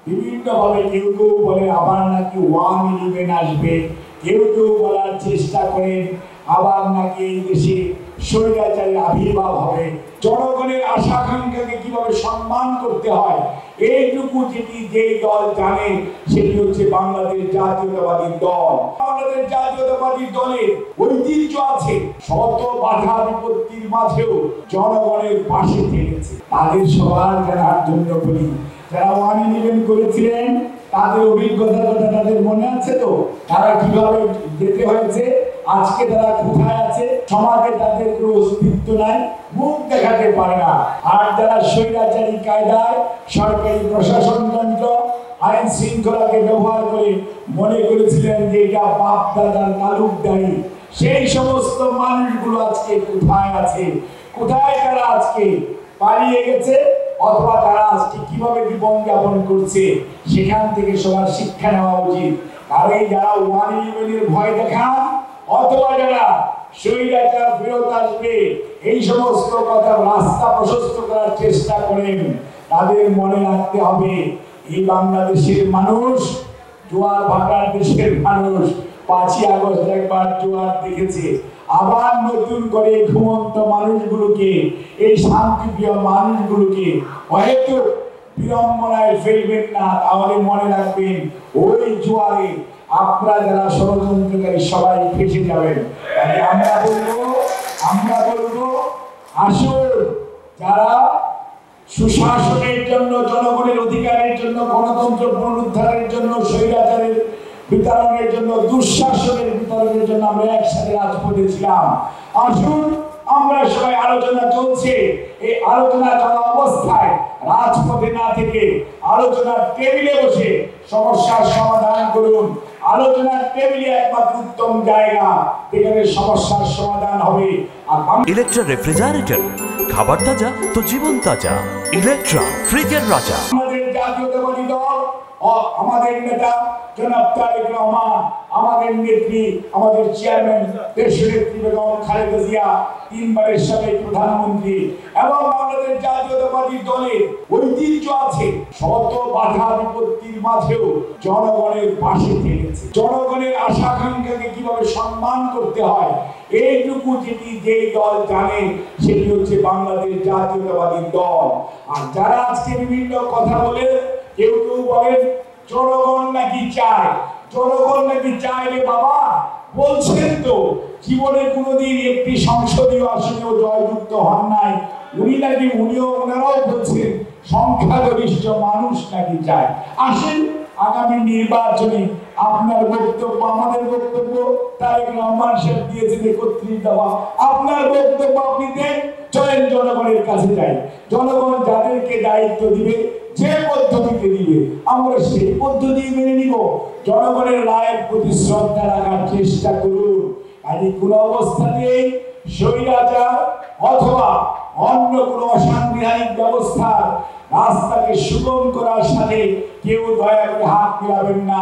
বিভিন্নভাবে কেউ কেউ বলে আবার নাকি 111 আসবে, কেউ কেউ বলার চেষ্টা করেন আবার নাকি এই দেশে স্বৈরাচারের আবির্ভাব হবে। জনগণের আশা আকাঙ্ক্ষাকে কিভাবে সম্মান করতে হয় এইটুকু যেই দল জানে সেটি হচ্ছে বাংলাদেশ জাতীয়তাবাদী দল। বাংলাদেশ জাতীয়তাবাদী দলের ঐতিহ্য আছে শত বাধা বিপত্তির মাঝেও জনগণের পাশে থেকেছে। তাদের সবার জানার জন্য বলি, যারা 111 করেছিলেন তাদের অভিজ্ঞতাটা তাদের মনে আছে তো? তারা কিভাবে যেতে হয়েছে, আজকে তারা কোথায় আছে, সমাজে তাদের কোনো অস্তিত্ব নাই, মুখ দেখাতে পারে না। আর যারা স্বৈরাচারী কায়দায় সরকারি প্রশাসন যন্ত্র আইন শৃঙ্খলাকে ব্যবহার করে মনে করেছিলেন যে এটা বাপ দাদার তালুকদারি, সেই সমস্ত মানুষগুলো আজকে কোথায় আছে? কোথায় তারা আজকে পালিয়ে গেছে অথবা তারা আজকে কিভাবে জীবন যাপন করছে সেখান থেকে সবার শিক্ষা নেওয়া উচিত। কারণ যারা 111 ভয় দেখান অথবা যারা স্বৈরাচার ফেরত আসবে এই সমস্ত কথা রাস্তা প্রশস্ত করার চেষ্টা করেন, তাদের মনে রাখতে হবে এই বাংলাদেশের মানুষ জোয়ার ভাটার দেশের মানুষ 5ই আগস্ট একবার জোয়ার দেখেছে, আবার নতুন করে ঘুমন্ত মানুষগুলোকে, এই শান্তিপ্রিয় মানুষগুলোকে হয়তো বিড়ম্বনায় ফেলবেন না। তাহলে মনে রাখবেন ওই জোয়ারে আপনারা যারা ষড়যন্ত্রকারী সবাই ফেসে যাবেন। আমরা বলবো আসুন, যারা সুশাসনের জন্য, জনগণের অধিকারের জন্য, গণতন্ত্র পুনরুদ্ধারের জন্য, স্বৈরাচারের বিতরণের জন্য, দুঃশাসনের বিতরণের জন্য আমরা একসাথে রাজপথে ছিলাম। আসুন আমরা সবাই, আলোচনা চলছে, এই আলোচনা চলা অবস্থায় রাজপথে না থেকে আলোচনার টেবিলে বসে সমস্যার সমাধান করুন। আলোচনার টেবিলে একমাত্র উত্তম জায়গা, এখানে সমস্যার সমাধান হবে। আর ইলেকট্রা রেফ্রিজারেটর, খাবার তাজা তো জীবন তাজা। ইলেকট্রা, ফ্রিজের রাজা। আমাদের জাতীয়তাবাদী দল, আমাদের নেতা জনাব তারেক রহমান, আমাদের নেত্রী, আমাদের চেয়ারম্যান দেশনেত্রী বেগম খালেদা জিয়া, 3বারের সাবেক প্রধানমন্ত্রী, এবং বাংলাদেশ জাতীয়তাবাদী দলের ঐতিহ্য আছে শত বাধা বিপত্তির মাঝেও জনগণের পাশে থেকেছে। জনগণের আশা আকাঙ্ক্ষাকে কিভাবে সম্মান করতে হয় এইটুকু যেই দল জানে সেটি হচ্ছে বাংলাদেশ জাতীয়তাবাদী দল। আর যারা আজকে বিভিন্ন কথা বলে, কেউ কেউ বলেন জনগণ নাকি চায়, জনগণ নাকি চায় রে বাবা, বলছেন তো জীবনে কোনোদিন একটি সংসদীয় আসনেও জয়যুক্ত হন নাই। ওনারাও বলছেন সংখ্যাগরিষ্ঠ মানুষ নাকি চায়। আসেন আগামী নির্বাচনে আপনার বক্তব্য, আমাদের বক্তব্য, তারেক রহমান সাহেব দিয়েছেন 31 দফা, আপনার বক্তব্য আপনি দেন, চলেন জনগণের কাছে যাই। জনগণ যাদেরকে দায়িত্ব দিবে, যে পদ্ধতিতে দিবে আমরা সেই পদ্ধতি মেনে নিব। জনগণের রায়ের প্রতি শ্রদ্ধা রাখার চেষ্টা করুন। আর কোন অবস্থাতেই স্বৈরাচার অথবা অন্য কোন অসাংবিধানিক ব্যবস্থার রাস্তাকে সুগম করার সাথে কেউ দয়া করে হাত মিলাবেন না।